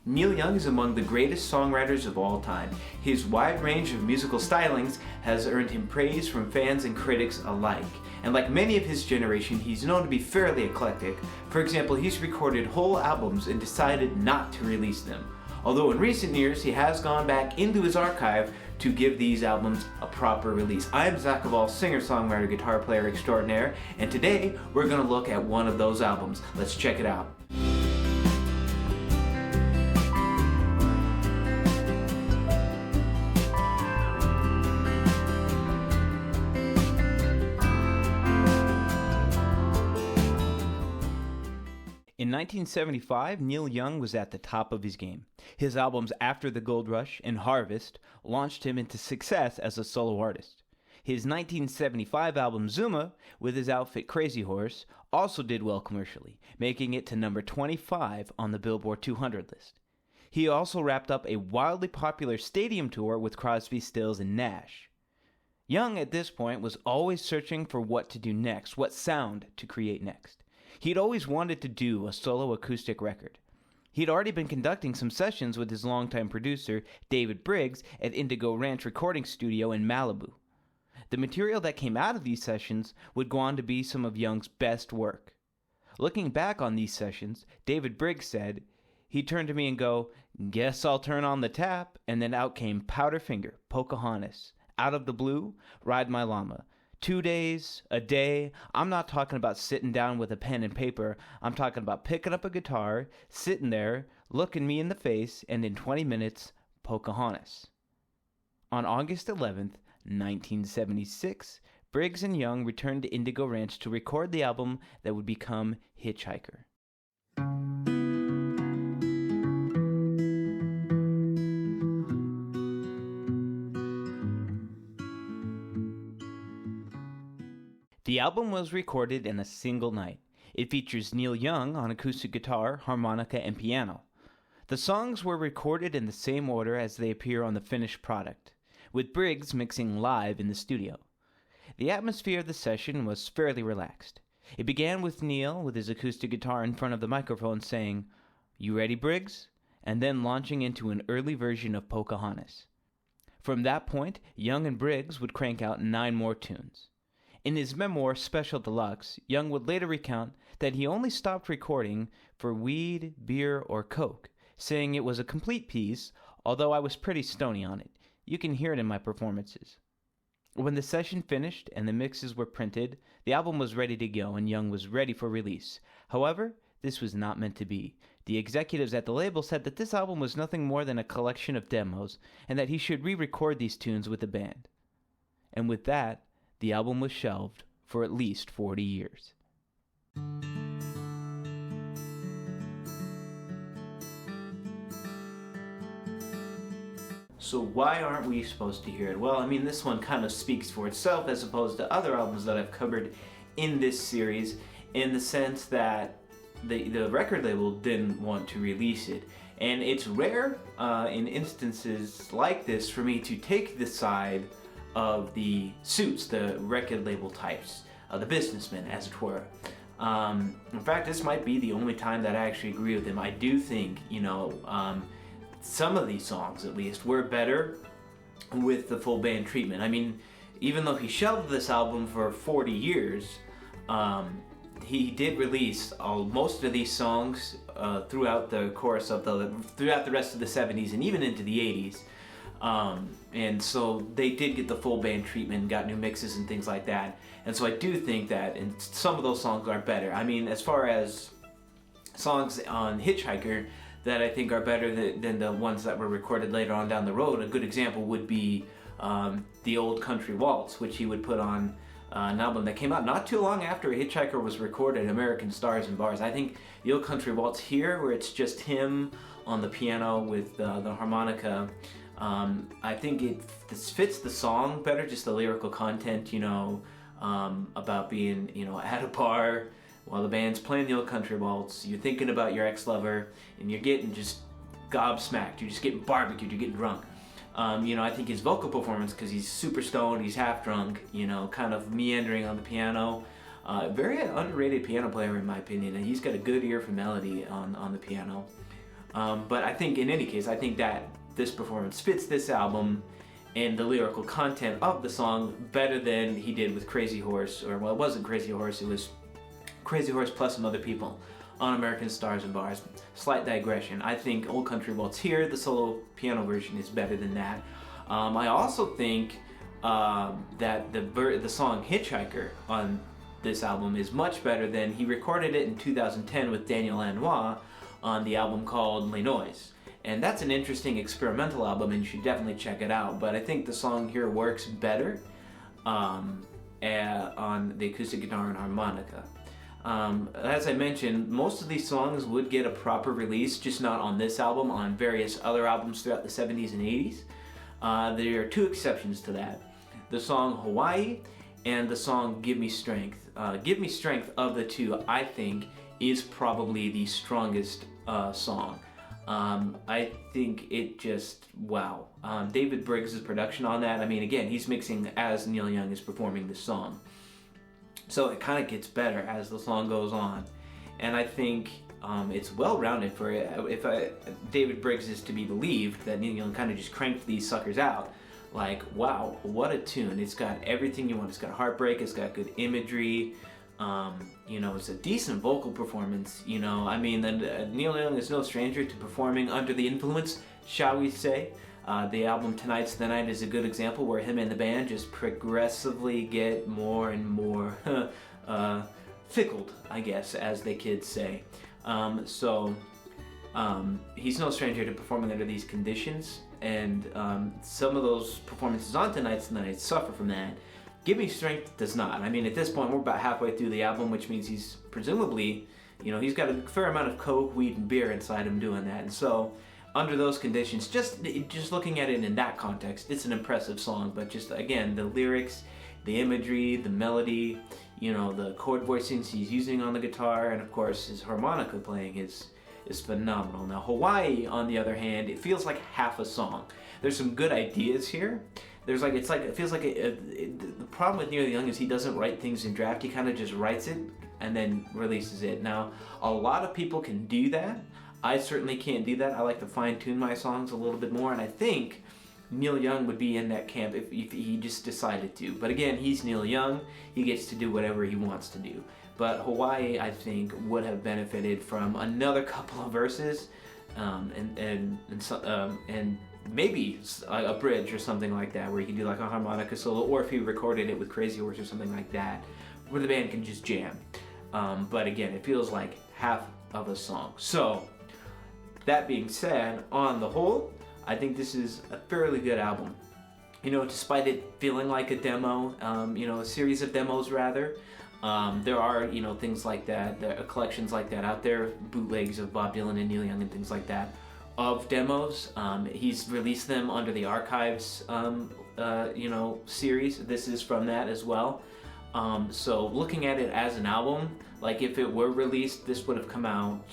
Neil Young is among the greatest songwriters of all time. His wide range of musical stylings has earned him praise from fans and critics alike. And like many of his generation, he's known to be fairly eclectic. For example, he's recorded whole albums and decided not to release them. Although in recent years, he has gone back into his archive to give these albums a proper release. I'm Zach Hval, singer, songwriter, guitar player extraordinaire, and today we're going to look at one of those albums. Let's check it out. In 1975, Neil Young was at the top of his game. His albums After the Gold Rush and Harvest launched him into success as a solo artist. His 1975 album Zuma, with his outfit Crazy Horse, also did well commercially, making it to number 25 on the Billboard 200 list. He also wrapped up a wildly popular stadium tour with Crosby, Stills, and Nash. Young at this point was always searching for what to do next, what sound to create next. He'd always wanted to do a solo acoustic record. He'd already been conducting some sessions with his longtime producer, David Briggs, at Indigo Ranch Recording Studio in Malibu. The material that came out of these sessions would go on to be some of Young's best work. Looking back on these sessions, David Briggs said, he'd turn to me and go, "Guess I'll turn on the tap," and then out came Powderfinger, Pocahontas, Out of the Blue, Ride My Llama. 2 days, a day. I'm not talking about sitting down with a pen and paper. I'm talking about picking up a guitar, sitting there, looking me in the face, and in 20 minutes, Pocahontas. On August 11th, 1976, Briggs and Young returned to Indigo Ranch to record the album that would become Hitchhiker. The album was recorded in a single night. It features Neil Young on acoustic guitar, harmonica, and piano. The songs were recorded in the same order as they appear on the finished product, with Briggs mixing live in the studio. The atmosphere of the session was fairly relaxed. It began with Neil with his acoustic guitar in front of the microphone saying, "You ready, Briggs?" and then launching into an early version of Pocahontas. From that point, Young and Briggs would crank out 9 more tunes. In his memoir, Special Deluxe, Young would later recount that he only stopped recording for weed, beer, or coke, saying it was a complete piece, although I was pretty stony on it. You can hear it in my performances. When the session finished and the mixes were printed, the album was ready to go and Young was ready for release. However, this was not meant to be. The executives at the label said that this album was nothing more than a collection of demos and that he should re-record these tunes with the band. And with that, the album was shelved for at least 40 years. So why aren't we supposed to hear it? Well, I mean, this one kind of speaks for itself as opposed to other albums that I've covered in this series, in the sense that the record label didn't want to release it. And it's rare in instances like this for me to take the side of the suits, the record label types, the businessmen, as it were. In fact, this might be the only time that I actually agree with him. I do think, some of these songs, at least, were better with the full band treatment. I mean, even though he shelved this album for 40 years, he did release most of these songs throughout the course of throughout the rest of the 70s and even into the 80s. And so they did get the full band treatment, got new mixes and things like that. And so I do think that, and some of those songs are better. I mean, as far as songs on Hitchhiker that I think are better than the ones that were recorded later on down the road, a good example would be the Old Country Waltz, which he would put on an album that came out not too long after Hitchhiker was recorded, American Stars and Bars. I think the Old Country Waltz here, where it's just him on the piano with the harmonica, I think this fits the song better, just the lyrical content, about being, at a bar while the band's playing the Old Country Waltz. You're thinking about your ex-lover and you're getting just gobsmacked. You're just getting barbecued. You're getting drunk. I think his vocal performance, because he's super stoned, he's half drunk, kind of meandering on the piano. Very underrated piano player in my opinion, and he's got a good ear for melody on the piano. But I think in any case, I think that this performance fits this album and the lyrical content of the song better than he did with Crazy Horse, or well, it wasn't Crazy Horse, it was Crazy Horse plus some other people on American Stars and Bars. Slight digression. I think Old Country Waltz here, the solo piano version, is better than that. I also think that the song Hitchhiker on this album is much better than he recorded it in 2010 with Daniel Lanois on the album called Les Noise. And that's an interesting experimental album, and you should definitely check it out. But I think the song here works better on the acoustic guitar and harmonica. As I mentioned, most of these songs would get a proper release, just not on this album, on various other albums throughout the 70s and 80s. There are two exceptions to that. The song Hawaii and the song Give Me Strength. Give Me Strength of the two, I think, is probably the strongest song. I think it just, wow. David Briggs' production on that, I mean, again, he's mixing as Neil Young is performing the song. So it kind of gets better as the song goes on. And I think it's well-rounded for if David Briggs is to be believed, that Neil Young kind of just cranked these suckers out. Like, wow, what a tune. It's got everything you want. It's got heartbreak, it's got good imagery, you know, it's a decent vocal performance, you know. I mean, Neil Young is no stranger to performing under the influence, shall we say. The album Tonight's the Night is a good example where him and the band just progressively get more and more fickled, I guess, as the kids say. He's no stranger to performing under these conditions, and some of those performances on Tonight's the Night suffer from that. Give Me Strength does not. I mean, at this point, we're about halfway through the album, which means he's presumably, you know, he's got a fair amount of coke, weed, and beer inside him doing that. And so, under those conditions, just looking at it in that context, it's an impressive song. But just, again, the lyrics, the imagery, the melody, you know, the chord voicings he's using on the guitar, and of course, his harmonica playing is phenomenal. Now, Hawaii, on the other hand, it feels like half a song. There's some good ideas here. It feels like the problem with Neil Young is he doesn't write things in draft. He kind of just writes it and then releases it. Now, a lot of people can do that. I certainly can't do that. I like to fine-tune my songs a little bit more, and I think Neil Young would be in that camp if he just decided to. But again, he's Neil Young. He gets to do whatever he wants to do. But Hawaii, I think, would have benefited from another couple of verses, and maybe a bridge or something like that, where he could do like a harmonica solo, or if he recorded it with Crazy Horse or something like that, where the band can just jam. But again, it feels like half of a song. So, that being said, on the whole, I think this is a fairly good album. You know, despite it feeling like a demo, you know, a series of demos rather, there are, you know, things like that, there are collections like that out there, bootlegs of Bob Dylan and Neil Young and things like that, of demos. He's released them under the Archives, you know, series. This is from that as well. So looking at it as an album, like if it were released, this would have come out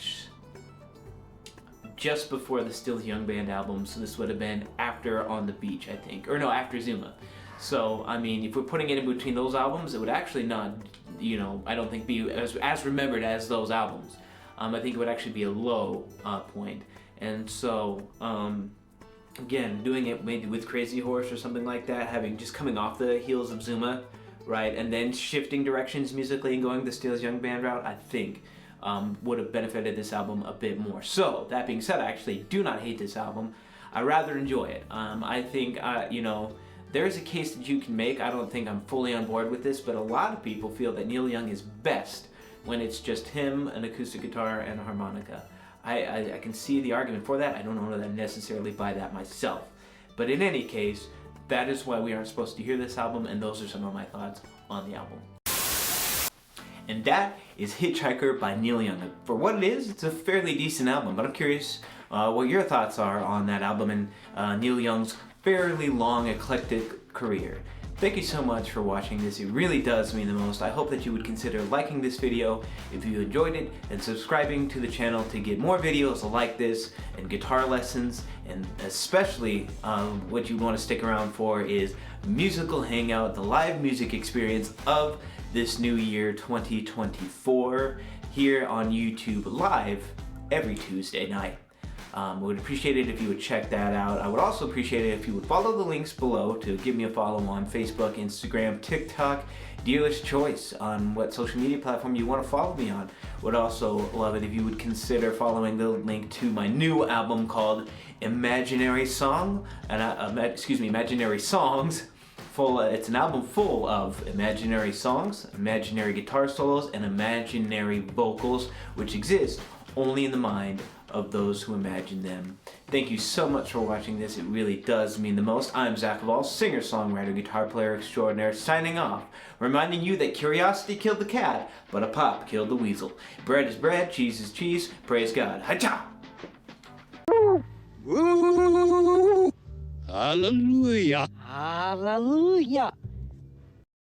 just before the Still Young Band album, so this would have been after On the Beach, I think, or no, after Zuma. So, I mean, if we're putting it in between those albums, it would actually not, you know, I don't think be as remembered as those albums. I think it would actually be a low point. And so, again, doing it maybe with Crazy Horse or something like that, just coming off the heels of Zuma, right, and then shifting directions musically and going the Still Young Band route, I think would have benefited this album a bit more. So, that being said, I actually do not hate this album. I rather enjoy it. I think, you know, there's a case that you can make. I don't think I'm fully on board with this, but a lot of people feel that Neil Young is best when it's just him, an acoustic guitar, and a harmonica. I can see the argument for that. I don't know that I necessarily buy that myself. But in any case, that is why we aren't supposed to hear this album, and those are some of my thoughts on the album. And that is Hitchhiker by Neil Young. For what it is, it's a fairly decent album, but I'm curious what your thoughts are on that album and Neil Young's fairly long, eclectic career. Thank you so much for watching this. It really does mean the most. I hope that you would consider liking this video if you enjoyed it, and subscribing to the channel to get more videos like this, and guitar lessons, and especially what you want to stick around for is Musical Hangout, the live music experience of this new year 2024, here on YouTube live every Tuesday night. Would appreciate it if you would check that out. I would also appreciate it if you would follow the links below to give me a follow on Facebook, Instagram, TikTok, dealer's choice on what social media platform you want to follow me on. Would also love it if you would consider following the link to my new album called Imaginary Songs. It's an album full of imaginary songs, imaginary guitar solos, and imaginary vocals, which exist only in the mind of those who imagine them. Thank you so much for watching this. It really does mean the most. I'm Zach Hval, singer, songwriter, guitar player extraordinaire, signing off, reminding you that curiosity killed the cat, but a pop killed the weasel. Bread is bread, cheese is cheese. Praise God. Hacha! Hallelujah! Hallelujah!